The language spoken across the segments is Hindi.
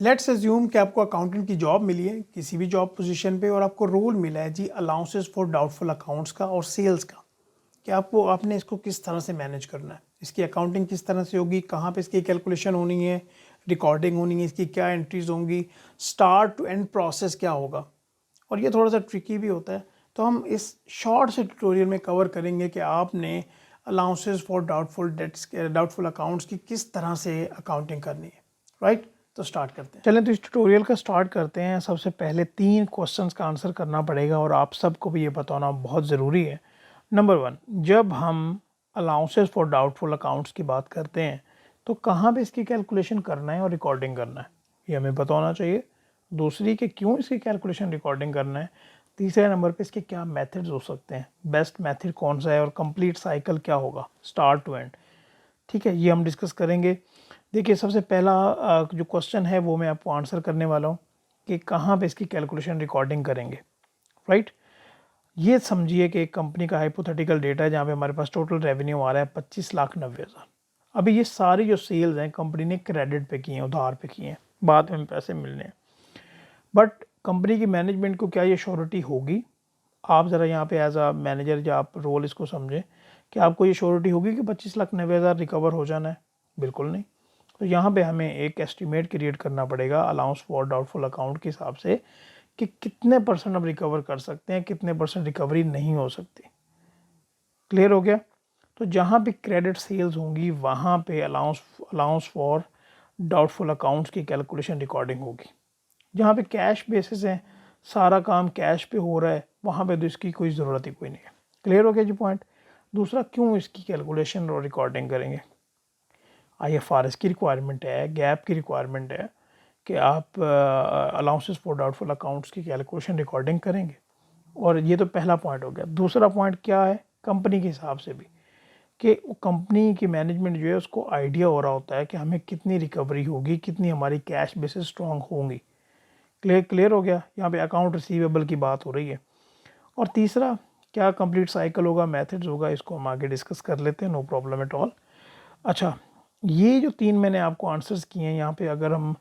लेट्स अज्यूम कि आपको अकाउंटेंट की जॉब मिली है किसी भी जॉब पोजीशन पे और आपको रोल मिला है जी अलाउंसेस फॉर डाउटफुल अकाउंट्स का और सेल्स का कि आपने इसको किस तरह से मैनेज करना है, इसकी अकाउंटिंग किस तरह से होगी, कहाँ पे इसकी कैलकुलेशन होनी है, रिकॉर्डिंग होनी है, इसकी क्या एंट्रीज होंगी, स्टार्ट टू एंड प्रोसेस क्या होगा। और ये थोड़ा सा ट्रिकी भी होता है, तो हम इस शॉर्ट से ट्यूटोरियल में कवर करेंगे कि आपने allowances for doubtful debts doubtful accounts की किस तरह से अकाउंटिंग करनी है। राइट, तो स्टार्ट करते हैं। चलें तो इस ट्यूटोरियल का स्टार्ट करते हैं। सबसे पहले 3 क्वेश्चंस का आंसर करना पड़ेगा और आप सबको भी ये बताना बहुत ज़रूरी है। नंबर 1, जब हम अलाउंसेस फॉर डाउटफुल अकाउंट्स की बात करते हैं तो कहाँ पे इसकी कैलकुलेशन करना है और रिकॉर्डिंग करना है, ये हमें पता होना चाहिए। दूसरी कि क्यों इसकी कैलकुलेशन रिकॉर्डिंग करना है। तीसरे नंबर पे इसके क्या मेथड्स हो सकते हैं, बेस्ट मेथड कौन सा है और कंप्लीट साइकिल क्या होगा स्टार्ट टू एंड। ठीक है, ये हम डिस्कस करेंगे। देखिए सबसे पहला जो क्वेश्चन है वो मैं आपको आंसर करने वाला हूँ कि कहाँ पे इसकी कैलकुलेशन रिकॉर्डिंग करेंगे। राइट, ये समझिए कि एक कंपनी का हाइपोथेटिकल डेटा है जहाँ पे हमारे पास टोटल रेवेन्यू आ रहा है 25,90,000। अभी ये सारी जो सेल्स हैं कंपनी ने क्रेडिट पे की हैं, उधार पे की हैं, बाद में पैसे मिलने हैं। बट कंपनी की मैनेजमेंट को क्या ये श्योरिटी होगी? आप ज़रा यहाँ पे एज अ मैनेजर या आप रोल इसको समझें कि आपको ये श्योरिटी होगी कि 25,90,000 रिकवर हो जाना है? बिल्कुल नहीं। तो यहाँ पे हमें एक एस्टिमेट क्रिएट करना पड़ेगा अलाउंस फॉर डाउटफुल अकाउंट के हिसाब से कि कितने परसेंट हम रिकवर कर सकते हैं, कितने परसेंट रिकवरी नहीं हो सकती। क्लियर हो गया? तो जहाँ भी क्रेडिट सेल्स होंगी वहाँ पे अलाउंस फॉर डाउटफुल अकाउंट्स की कैलकुलेशन रिकॉर्डिंग होगी। जहाँ पे कैश बेसिस है, सारा काम कैश पे हो रहा है, वहाँ पे तो इसकी कोई ज़रूरत ही कोई नहीं है। क्लियर हो गया जी पॉइंट। दूसरा, क्यों इसकी कैलकुलेशन और रिकॉर्डिंग करेंगे? IFRS की रिक्वायरमेंट है, गैप की रिक्वायरमेंट है कि आप अलाउंसेस फॉर डाउटफुल अकाउंट्स की कैलकुलेशन रिकॉर्डिंग करेंगे। और ये तो पहला पॉइंट हो गया। दूसरा पॉइंट क्या है, कंपनी के हिसाब से भी कि कंपनी की मैनेजमेंट जो है उसको आइडिया हो रहा होता है कि हमें कितनी रिकवरी होगी, कितनी हमारी कैश बेसिस स्ट्रॉन्ग होंगी। क्लियर हो गया। यहाँ पे अकाउंट रिसीवेबल की बात हो रही है। और तीसरा, क्या कंप्लीट साइकिल होगा, मेथड्स होगा, इसको हम आगे डिस्कस कर लेते हैं, नो प्रॉब्लम एट ऑल। अच्छा, ये जो 3 मैंने आपको आंसर्स किए हैं, यहाँ पे अगर हम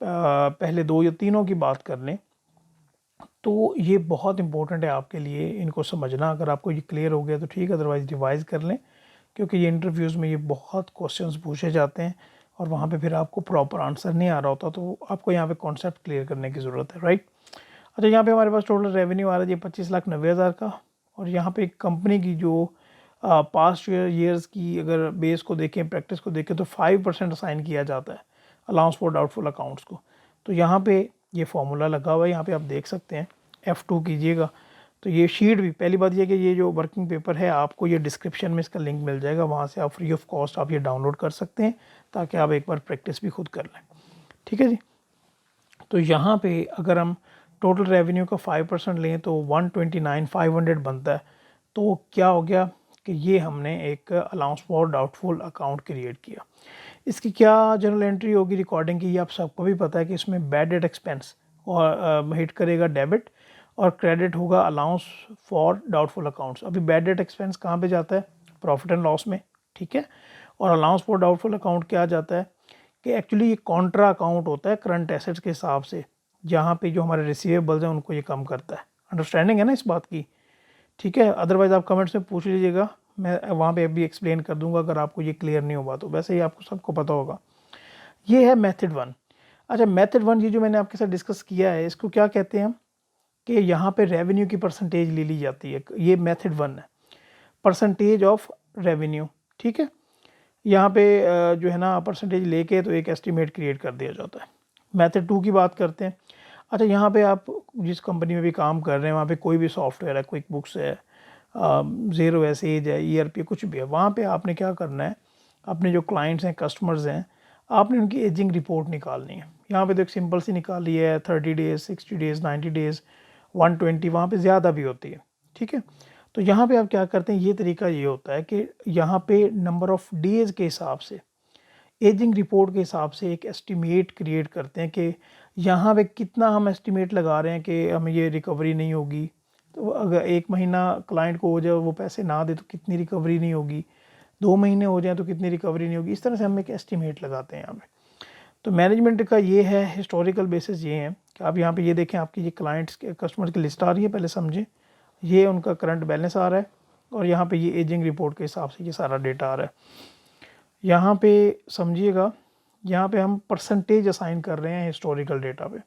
पहले 2 या तीनों की बात कर लें तो ये बहुत इंपॉर्टेंट है आपके लिए इनको समझना। अगर आपको ये क्लियर हो गया तो ठीक है, अदरवाइज़ रिवाइज़ कर लें, क्योंकि ये इंटरव्यूज़ में ये बहुत क्वेश्चंस पूछे जाते हैं और वहाँ पे फिर आपको प्रॉपर आंसर नहीं आ रहा होता, तो आपको यहाँ पे कॉन्सेप्ट क्लियर करने की ज़रूरत है। राइट, अच्छा, यहाँ पे हमारे पास टोटल रेवेन्यू आ रहा है जी 25,90,000 का। और यहाँ पे कंपनी की जो पास्ट ईयर्स की अगर बेस को देखें, प्रैक्टिस को देखें, तो 5% असाइन किया जाता है अलाउंस फॉर डाउटफुल अकाउंट्स को। तो यहाँ पे ये फॉर्मूला लगा हुआ है, यहाँ पे आप देख सकते हैं। F2 कीजिएगा तो ये शीट भी, पहली बात ये कि ये जो वर्किंग पेपर है आपको ये डिस्क्रिप्शन में इसका लिंक मिल जाएगा, वहाँ से आप फ्री ऑफ कॉस्ट आप ये डाउनलोड कर सकते हैं ताकि आप एक बार प्रैक्टिस भी खुद कर लें। ठीक है जी। तो यहाँ पे अगर हम टोटल रेवेन्यू का 5% लें तो 129,500 बनता है। तो क्या हो गया कि ये हमने एक allowance for doubtful account create किया। इसकी क्या जनरल एंट्री होगी रिकॉर्डिंग की, ये आप सबको भी पता है कि इसमें बैड डेट एक्सपेंस और हिट करेगा डेबिट और क्रेडिट होगा अलाउंस फॉर डाउटफुल अकाउंट्स। अभी बैड डेट एक्सपेंस कहाँ पे जाता है? प्रॉफिट एंड लॉस में। ठीक है, और अलाउंस फॉर डाउटफुल अकाउंट क्या जाता है कि एक्चुअली ये कॉन्ट्रा अकाउंट होता है करंट एसेट्स के हिसाब से, जहाँ पे जो हमारे रिसीवेबल्स हैं उनको ये कम करता है। अंडरस्टैंडिंग है ना इस बात की? ठीक है, अदरवाइज़ आप कमेंट्स में पूछ लीजिएगा, मैं वहाँ पे अभी एक्सप्लेन कर दूंगा अगर आपको ये क्लियर नहीं होगा तो। वैसे ही आपको सबको पता होगा। ये है मेथड 1। अच्छा, मेथड 1 ये जो मैंने आपके साथ डिस्कस किया है इसको क्या कहते हैं कि यहाँ पे रेवेन्यू की परसेंटेज ले ली जाती है। ये मेथड 1 है, परसेंटेज ऑफ रेवेन्यू। ठीक है, यहाँ पे जो है ना परसेंटेज लेके तो एक एस्टिमेट क्रिएट कर दिया जाता है। मेथड 2 की बात करते हैं। अच्छा, यहाँ पे आप जिस कंपनी में भी काम कर रहे हैं वहाँ पे कोई भी सॉफ्टवेयर है, क्विक बुक्स है, ज़ीरो एसेज है, ERP कुछ भी है, वहाँ पे आपने क्या करना है, अपने जो क्लाइंट्स हैं, कस्टमर्स हैं, आपने उनकी एजिंग रिपोर्ट निकालनी है। यहाँ पे तो एक सिंपल सी निकाली है, 30 डेज़, 60 डेज़, 90 डेज़, 120, वहाँ पे ज़्यादा भी होती है। ठीक है, तो यहाँ पे आप क्या करते हैं, ये तरीका ये होता है कि यहाँ पे नंबर ऑफ़ डेज़ के हिसाब से, एजिंग रिपोर्ट के हिसाब से एक एस्टिमेट क्रिएट करते हैं कि यहाँ पे कितना हम एस्टिमेट लगा रहे हैं कि हमें ये रिकवरी नहीं होगी। तो अगर 1 महीना क्लाइंट को हो जाए वो पैसे ना दे तो कितनी रिकवरी नहीं होगी, 2 महीने हो जाए तो कितनी रिकवरी नहीं होगी। इस तरह से हम एक एस्टिमेट लगाते हैं यहाँ पे। तो मैनेजमेंट का ये है, हिस्टोरिकल बेसिस ये है कि आप यहाँ पे ये देखें, आपकी ये क्लाइंट्स के कस्टमर की लिस्ट आ रही है, पहले समझें, ये उनका करंट बैलेंस आ रहा है और यहाँ पे ये एजिंग रिपोर्ट के हिसाब से ये सारा डेटा आ रहा है। यहाँ पे समझिएगा, यहाँ पे हम परसेंटेज असाइन कर रहे हैं हिस्टोरिकल डेटा पे।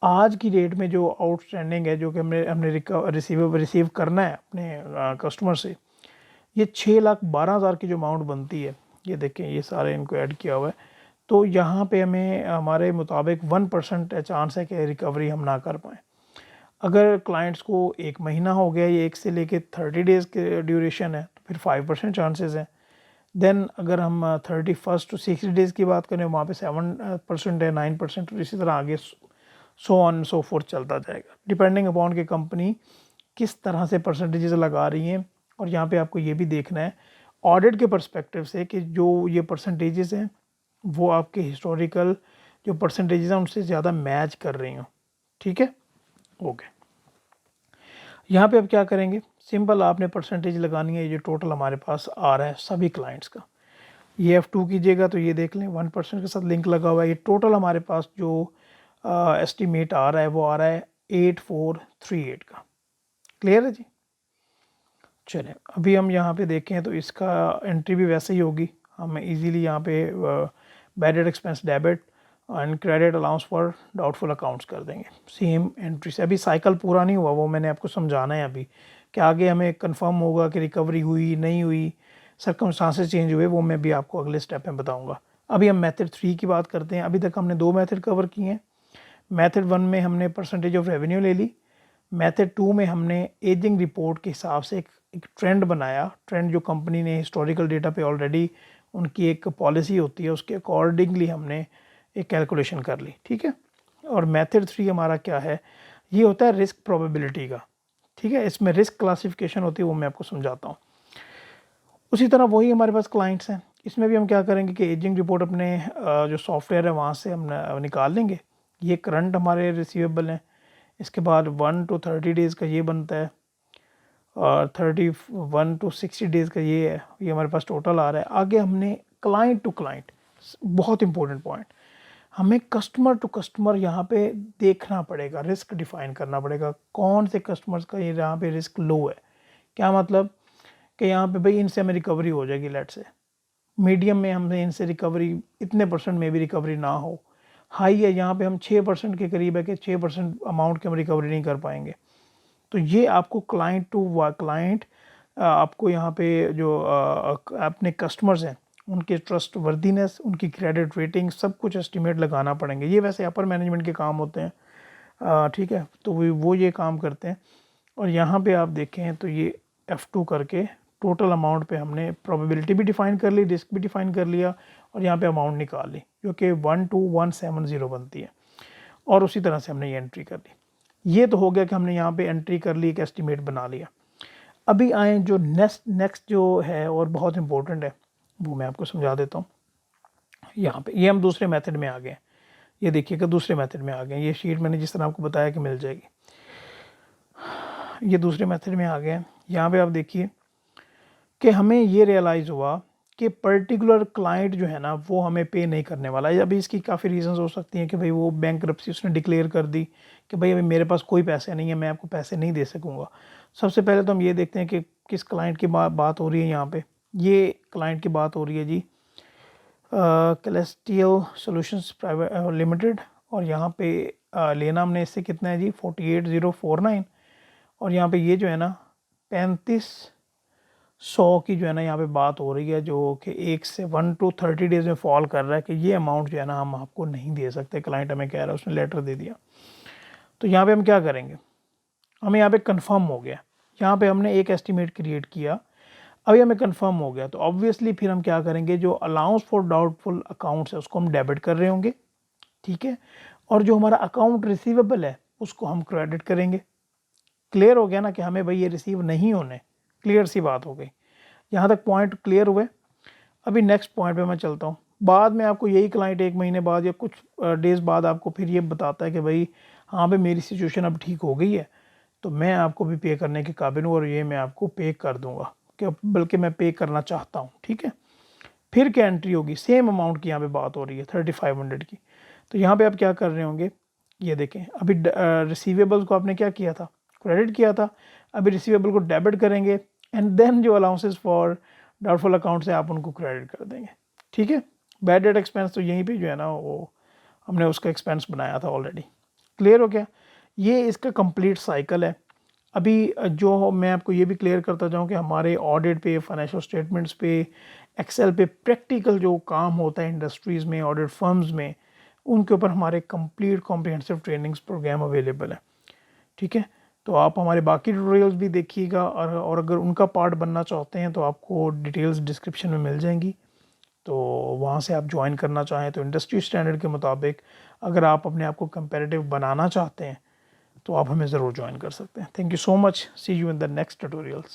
आज की डेट में जो आउटस्टैंडिंग है, जो कि हमने रिसीव करना है अपने कस्टमर से, ये 6,12,000 की जो अमाउंट बनती है, ये देखें ये सारे इनको ऐड किया हुआ है। तो यहाँ पे हमें हमारे मुताबिक 1% चांस है कि रिकवरी हम ना कर पाएँ। अगर क्लाइंट्स को 1 महीना हो गया, ये 1 से लेके 30 डेज़ के ड्यूरेशन है, तो फिर 5% चांसेस हैं। देन अगर हम 31 टू 60 डेज़ की बात करें, वहाँ पे 7% है, 9%, इसी तरह आगे सो ऑन सो फोर्थ चलता जाएगा, डिपेंडिंग अपॉन कि कंपनी किस तरह से परसेंटेजेस लगा रही हैं। और यहाँ पे आपको ये भी देखना है ऑडिट के पर्सपेक्टिव से कि जो ये परसेंटेजेस हैं वो आपके हिस्टोरिकल जो परसेंटेजेस हैं उनसे ज़्यादा मैच कर रही हों। ठीक है, ओके। यहाँ पे अब क्या करेंगे, सिंपल आपने परसेंटेज लगानी है, ये टोटल हमारे पास आ रहा है सभी क्लाइंट्स का। ये F2 कीजिएगा तो ये देख लें 1% के साथ लिंक लगा हुआ है। ये टोटल हमारे पास जो एस्टीमेट आ रहा है वो आ रहा है 8438 का। क्लियर है जी। चलें अभी हम यहाँ पे देखें तो इसका एंट्री भी वैसे ही होगी। हम इजीली यहाँ पे bad debt expense debit and credit allowance for doubtful accounts कर देंगे सेम एंट्री से। अभी साइकिल पूरा नहीं हुआ, वो मैंने आपको समझाना है अभी कि आगे हमें कंफर्म होगा कि रिकवरी हुई नहीं हुई, सर्कमस्टांसेस चेंज हुए, वो मैं भी आपको अगले स्टेप में बताऊंगा। अभी हम मेथड 3 की बात करते हैं। अभी तक हमने 2 मेथड कवर किए हैं। मेथड 1 में हमने परसेंटेज ऑफ रेवेन्यू ले ली। मेथड 2 में हमने एजिंग रिपोर्ट के हिसाब से एक ट्रेंड बनाया। ट्रेंड जो कंपनी ने हिस्टोरिकल डेटा पे ऑलरेडी उनकी एक पॉलिसी होती है, उसके अकॉर्डिंगली हमने एक कैलकुलेशन कर ली। ठीक है, और मेथड 3 हमारा क्या है, ये होता है रिस्क प्रोबेबिलिटी का। ठीक है, इसमें रिस्क क्लासिफिकेशन होती है, वो मैं आपको समझाता हूँ। उसी तरह वही हमारे पास क्लाइंट्स हैं, इसमें भी हम क्या करेंगे कि एजिंग रिपोर्ट अपने जो सॉफ्टवेयर है वहाँ से हम निकाल लेंगे। ये करंट हमारे रिसीवेबल हैं, इसके बाद 1 to 30 डेज़ का ये बनता है और 31 to 60 डेज़ का ये है। ये हमारे पास टोटल आ रहा है। आगे हमने क्लाइंट टू क्लाइंट, बहुत इंपॉर्टेंट पॉइंट, हमें कस्टमर टू कस्टमर यहाँ पे देखना पड़ेगा, रिस्क डिफाइन करना पड़ेगा कौन से कस्टमर्स का ये यहाँ पे रिस्क लो है। क्या मतलब कि यहाँ पे भाई इनसे हमें रिकवरी हो जाएगी, लेट से मीडियम में हमने इनसे रिकवरी इतने परसेंट में भी रिकवरी ना हो, हाई है यहाँ पे हम 6% के करीब है कि 6% अमाउंट की हम रिकवरी नहीं कर पाएंगे। तो ये आपको क्लाइंट टू क्लाइंट आपको यहाँ पे जो अपने कस्टमर्स हैं उनके ट्रस्ट वर्दीनेस, उनकी क्रेडिट रेटिंग, सब कुछ एस्टिमेट लगाना पड़ेंगे। ये वैसे अपर मैनेजमेंट के काम होते हैं, ठीक है, तो वो ये काम करते हैं। और यहाँ पे आप देखें तो ये F2 करके टोटल अमाउंट पे हमने प्रोबेबिलिटी भी डिफ़ाइन कर ली, रिस्क भी डिफ़ाइन कर लिया और यहाँ पे अमाउंट निकाल ली जो कि 12170 बनती है। और उसी तरह से हमने ये एंट्री कर ली। ये तो हो गया कि हमने यहाँ पे एंट्री कर ली, एक एस्टिमेट बना लिया। अभी आए जो नेक्स्ट जो है और बहुत इंपॉर्टेंट है, वो मैं आपको समझा देता हूँ। यहाँ पे ये हम दूसरे मेथड में आ गए। ये देखिएगा दूसरे मेथड में आ गए। ये शीट मैंने जिस तरह आपको बताया कि मिल जाएगी, ये दूसरे मेथड में आ गए। यहाँ पे आप देखिए कि हमें ये रियलाइज़ हुआ कि पर्टिकुलर क्लाइंट जो है ना वो हमें पे नहीं करने वाला है। अभी इसकी काफ़ी रीजंस हो सकती हैं कि भाई वो बैंकरप्सी उसने डिक्लेयर कर दी कि भाई अभी मेरे पास कोई पैसे नहीं है, मैं आपको पैसे नहीं दे सकूँगा। सबसे पहले तो हम ये देखते हैं कि किस क्लाइंट की बात हो रही है। यहाँ पे ये क्लाइंट की बात हो रही है जी, कैलेस्टियल सॉल्यूशंस प्राइवेट लिमिटेड, और यहाँ पे लेना हमने इससे कितना है जी 48049, और यहाँ पे ये जो है ना 3500 की जो है ना यहाँ पे बात हो रही है, जो कि 1 to 30 डेज़ में फॉल कर रहा है कि ये अमाउंट जो है ना हम आपको नहीं दे सकते। क्लाइंट हमें कह रहा है, उसने लेटर दे दिया। तो यहाँ पे हम क्या करेंगे, हमें यहाँ पे कंफर्म हो गया, यहाँ पे हमने एक एस्टिमेट क्रिएट किया, अभी हमें कंफर्म हो गया। तो ऑब्वियसली फिर हम क्या करेंगे, जो अलाउंस फॉर डाउटफुल अकाउंट्स है उसको हम डेबिट कर रहे होंगे, ठीक है, और जो हमारा अकाउंट रिसीवेबल है उसको हम क्रेडिट करेंगे। क्लियर हो गया ना कि हमें भाई ये रिसीव नहीं होने, क्लियर सी बात हो गई। यहाँ तक पॉइंट क्लियर हुए। अभी नेक्स्ट पॉइंट पे मैं चलता हूँ। बाद में आपको यही क्लाइंट 1 महीने बाद या कुछ डेज़ बाद आपको फिर ये बताता है कि भाई हाँ भाई मेरी सिचुएशन अब ठीक हो गई है, तो मैं आपको भी पे करने के काबिल हूँ और ये मैं आपको पे कर दूँगा, कि बल्कि मैं पे करना चाहता हूँ। ठीक है, फिर क्या एंट्री होगी, सेम अमाउंट की यहाँ पे बात हो रही है 3500 की। तो यहाँ पे आप क्या कर रहे होंगे, ये देखें अभी रिसीवेबल्स को आपने क्या किया था, क्रेडिट किया था, अभी रिसीवेबल को डेबिट करेंगे एंड देन जो अलाउंसेस फॉर डाउटफुल अकाउंट्स है आप उनको क्रेडिट कर देंगे। ठीक है, बैड डेट एक्सपेंस तो यहीं पे जो है ना वो हमने उसका एक्सपेंस बनाया था ऑलरेडी। क्लियर हो गया, ये इसका कंप्लीट साइकिल है। अभी जो मैं आपको ये भी क्लियर करता जाऊँ कि हमारे ऑडिट पे, फाइनेंशियल स्टेटमेंट्स पे, एक्सेल पे प्रैक्टिकल जो काम होता है इंडस्ट्रीज़ में, ऑडिट फर्म्स में, उनके ऊपर हमारे complete comprehensive trainings program available है। ठीक है, तो आप हमारे बाकी ट्यूटोरियल्स भी देखिएगा और अगर उनका पार्ट बनना चाहते हैं तो आपको डिटेल्स डिस्क्रिप्शन में मिल जाएंगी, तो वहाँ से आप ज्वाइन करना चाहें तो इंडस्ट्री स्टैंडर्ड के मुताबिक अगर आप अपने आप को कंपेरेटिव बनाना चाहते हैं तो आप हमें ज़रूर ज्वाइन कर सकते हैं। Thank you so much, see you in the next tutorials.